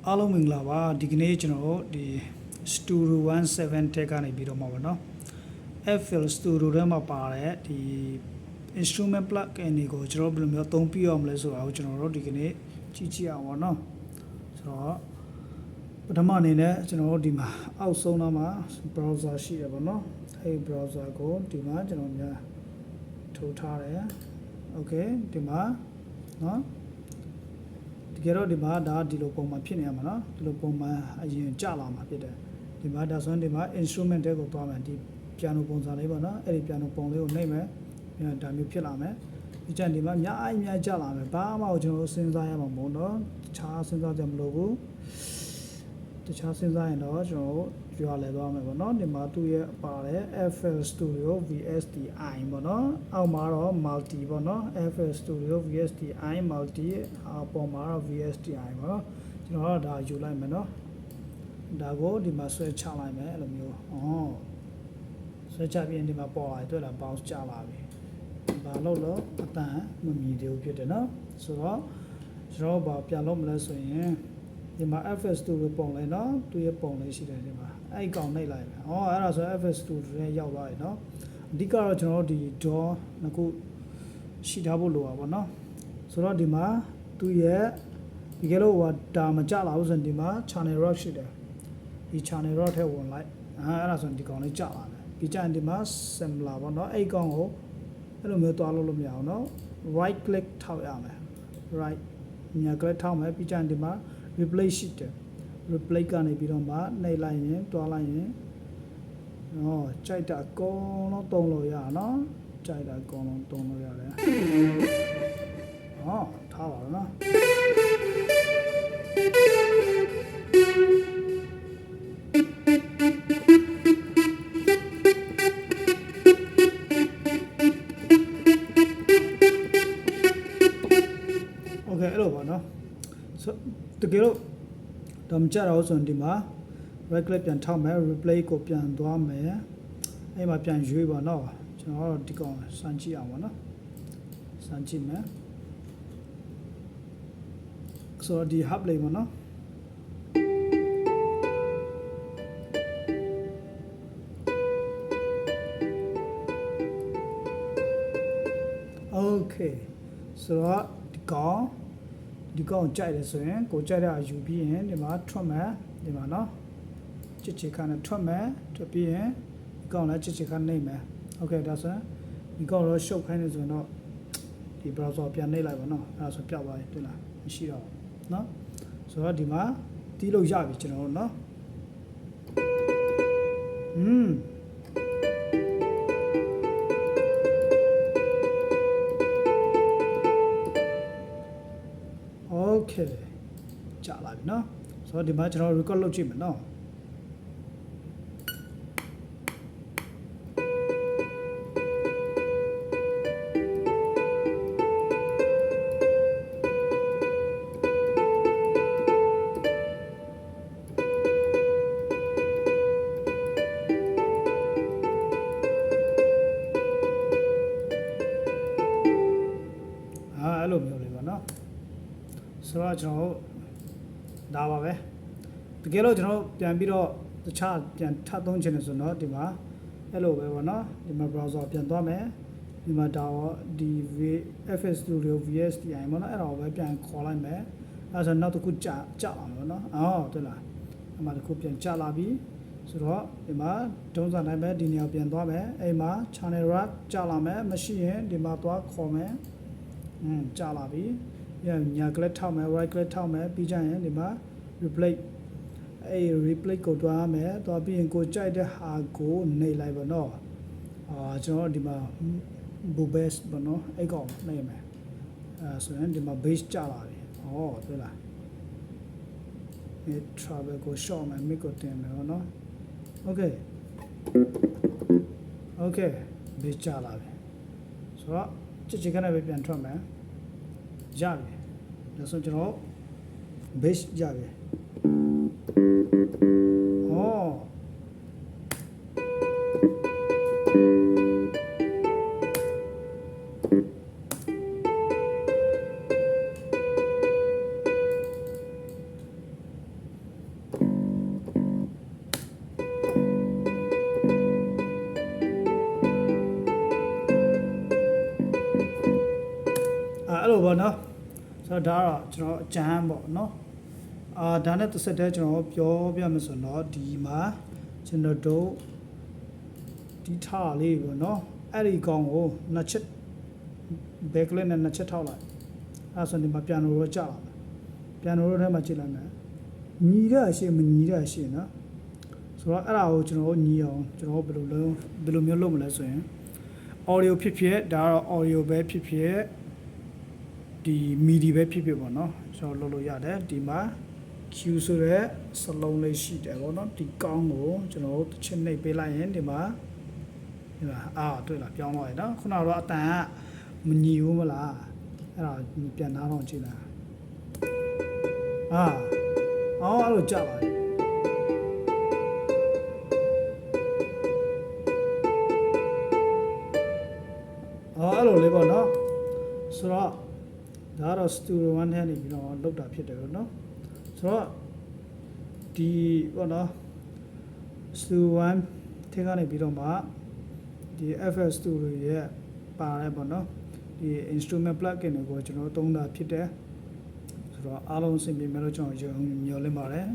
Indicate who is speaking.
Speaker 1: အားလုံးမင်္ဂလာပါဒီကနေ့ကျွန်တော်တို့ဒီ Studio 17 Tech ကနေပြီးတော့မှာပါเนาะ FL Studio ထဲမှာပါတဲ့ဒီ instrument plug-in တွေကိုကျွန်တော်တို့ဘယ်လိုမျိုးအသုံးပြုရမလဲဆိုတာကိုကျွန်တော်တို့ဒီကနေ့ကြည့်ကြည့်အောင်ပါเนาะဆိုတော့ပထမအနေနဲ့ကျွန်တော်တို့ဒီမှာအောက်ဆုံးသားမှာ browser ရှိရပါเนาะအဲဒီ browser ကိုဒီမှာကျွန်တော်များထိုးထားတယ် okay ဒီမှာเนาะတကယ်တော့ဒီမှာဒါဒီလိုပုံမှန်ဖြစ်နေရမှာเนาะဒီလိုပုံမှန်အရင်ကြလာမှာဖြစ်တယ်ဒီမှာဒါဆိုရင်ဒီမှာ instrument တွေကိုသွားမယ်ဒီ piano ပုံစံလေးပေါ့เนาะအဲ့ဒီ piano ပုံလေးကိုနှိပ်မယ်ဒါမျိုးဖြစ်လာမယ်ဒီကျန်ဒီမှာအများကြလာမယ်ဘာမှကျွန်တော်စဉ်းစားရမှာမဟုတ်เนาะတခြားစဉ်းစားကြမလို့ဘူးတခြားစဉ်းစားရင်တော့ကျွန်တော်ရွာလဲသွားမယ်ပေါ့เนาะဒီမှာသူ့ရဲ့ပါတယ် FL Studio VSTi ပေါ့เนาะအောက်မှာတော့ multi ပေါ့เนาะ FL Studio VSTi multi အပေါ်မှာတော့ VSTi ပေါ့เนาะကျွန်တော်တော့ဒါယူလိုက်မယ်เนาะဒါကိုဒီမှာဆွဲချလိုက်မယ်အဲ့လိုမျိုးဆွဲချပြီးရင်ဒီမှာပေါ်လာတွေ့လား bounce ကျလာပြီဘာလို့လဲအတန်မမြည်သေးဘူးဖြစ်တယ်เนาะဆိုတော့ကျွန်တော်ဘာပြန်လုပ်မလဲဆိုရင်ဒီမှာ FL Studio ပုံလေးเนาะသူ့ရဲ့ပုံလေးရှိတယ်ဒီမှာအဲ့ကောင်နှိပ်လိုက်မယ်အဲ့ဒါဆို FL Studio နဲ့ရောက်သွားပြီเนาะအဓိကတော့ကျွန်တော်တို့ဒီ DAW နှစ်ခုရှိထားဖို့လိုပါဗောနော်ဆိုတော့ဒီမှာသူ့ရဲ့ဒီကလေးဟိုဒါမကြလာဘူးဆိုရင်ဒီမှာ channel rock ရှိတယ်ဒီ channel rock ထဲဝင်လိုက်အဲ့ဒါဆိုရင်ဒီကောင်လေးကြလာတယ်ပြီးကြရင်ဒီမှာ similar ဗောနော်အဲ့ကောင်ကိုအဲ့လိုမျိုးတွားလို့မရအောင်เนาะ right click ထောက်ရမယ် right ညာ click ထောက်မယ်ပြီးကြရင်ဒီမှာ replace ရှိတယ် replace ကနေပြီးတော့မှနှိပ်လိုက်ရင်တွားလိုက်ရင်ကြိုက်တာအကုန်လုံးတုံးလို့ရနော်ကြိုက်တာအကုန်လုံးတုံးလို့ရတယ်ထားပါတော့နော်โอเคအဲ့လိုပါနော်ဆိုတကယ်လို့ဒါမကြတော့ဆိုရင်ဒီမှာ right click ပြန်ထောက်မယ် replay ကိုပြန်သွားမယ်အဲ့မှာပြန်ရွေးပါတော့ကျွန်တော်တို့ဒီကောင်စမ်းကြည့်အောင်ပါနော်စမ်းကြည့်မယ်ဆိုတော့ဒီ hub လေးပါနော်โอเคဆိုတော့ဒီကောင်ကြိုက်တယ်ဆိုရင်ကိုကြိုက်တဲ့အယူပြီးရင်ဒီမှာထွက်မယ်ဒီမှာနော်ချစ်ချစ်ခါနဲ့ထွက်မယ်ထွက်ပြီးရင်ဒီကောင်လည်းချစ်ချစ်ခါနှိပ်မယ်โอเคဒါဆိုရင်ဒီကောင်တော့ရှုပ်ခိုင်းနေဆိုရင်တော့ဒီ browser ပြန်နှိပ်လိုက်ပါနော်အဲ့ဒါဆိုပြသွားပြီတွေ့လားမရှိတော့เนาะဆိုတော့ဒီမှာတီးလို့ရပြီကျွန်တော်တို့เนาะโอเคကြာလာပြီเนาะဆိုတော့ဒီမှာကျွန်တော် record လုပ်ကြည့်မယ်เนาะအဲ့လိုမျိုးလေးပါเนาะဆိုတော့ကျွန်တော်ဒါပါပဲတကယ်လို့ကျွန်တော်ပြန်ပြီးတော့တခြားပြန်ထပ်သုံးချင်တယ်ဆိုတော့ဒီမှာအဲ့လိုပဲပေါ့เนาะဒီမှာ browser ပြန်သွားမယ်ဒီမှာဒါရောဒီ FL Studio VSTi ပေါ့เนาะအဲ့တော့ပဲပြန်ခေါ်လိုက်မယ်အဲ့ဆိုနောက်တစ်ခုကြာအောင်ပေါ့เนาะတွေ့လားအမှတစ်ခုပြန်ကြာလာပြီဆိုတော့ဒီမှာတုံးစံတိုင်းပဲဒီနေရာပြန်သွားမယ်အဲ့မှာ channel rack ကြာလာမယ်မရှိရင်ဒီမှာသွားခေါ်မယ်ကြာလာပြီညာ click ထောက်မယ် right click ထောက်မယ်ပြီးကြရင်ဒီမှာ replace အဲ့ replace ကိုတွားမယ်တွားပြီးရင်ကိုကြိုက်တဲ့ဟာကိုနှိပ်လိုက်ပါတော့ကျွန်တော်ဒီမှာ base ပေါ့နော်အဲ့ကောင်နှိပ်မယ်ဆိုရင်ဒီမှာ base ကြာလာပြီတွေ့လားဒီ travel ကို short မယ် mic ကိုတင်မယ်ပေါ့နော် okay base ကြာလာပြီဆိုတော့ချစ်ခဏပဲပြန်ထွက်မယ်ရပြီဒါဆိုကျွန်တော် base ရပြီ လိုပေါ့နော်ဆိုတော့ဒါကတော့ကျွန်တော်အကြမ်းပေါ့နော်ဒါနဲ့တစ်ဆက်တည်းကျွန်တော်ပြောပြမယ်ဆိုတော့ဒီမှာကျွန်တော်တို့ဒီထားလေးပေါ့နော်အဲ့ဒီကောင်ကိုနှစ်ချက်ဘက်ကလေးနဲ့နှစ်ချက်ထောက်လိုက်အဲ့ဆိုဒီမှာပြန်လို့တော့ကြာလာပြန်လို့ထဲမှာကြည့်လိုက်မယ်ညီတဲ့အရှိမညီတဲ့အရှိနော်ဆိုတော့အဲ့ဒါကိုကျွန်တော်ညီအောင်ကျွန်တော်ဘယ်လိုမျိုးလုပ်မလဲဆိုရင် audio ဖြစ်ဖြစ်ဒါကတော့ audio ပဲဖြစ်ဖြစ်ဒီ MIDI ပဲဖြစ်ဖြစ်ပေါ့နော်ကျွန်တော်လုပ်လို့ရတယ်ဒီမှာ Q ဆိုတဲ့စလုံးလေးရှိတယ်ပေါ့နော်ဒီကောင်းကိုကျွန်တော်တစ်ချက်နှိပ်ပေးလိုက်ရင်ဒီမှာတွေ့လားပြောင်းသွားရနော်ခုနကတော့အတန်ကမညီဘူးမလားအဲ့ဒါပြန်နားတော့ကြည့်လားအဲ့လိုကြာပါအဲ့လိုလေးပေါ့နော်ဆိုတော့ဒါကတော့ Studio One ထဲနေပြီးတော့လောက်တာဖြစ်တယ်ပေါ့နော်ဆိုတော့ဒီပေါ့နော် Studio One ထဲကနေပြီးတော့မှဒီ FL Studio ရဲ့ပါတယ်ပေါ့နော်ဒီ instrument plugin တွေကိုကျွန်တော်သုံးတာဖြစ်တယ်ဆိုတော့အားလုံးအဆင်ပြေမယ်လို့ကျွန်တော်မျှော်လင့်ပါတယ်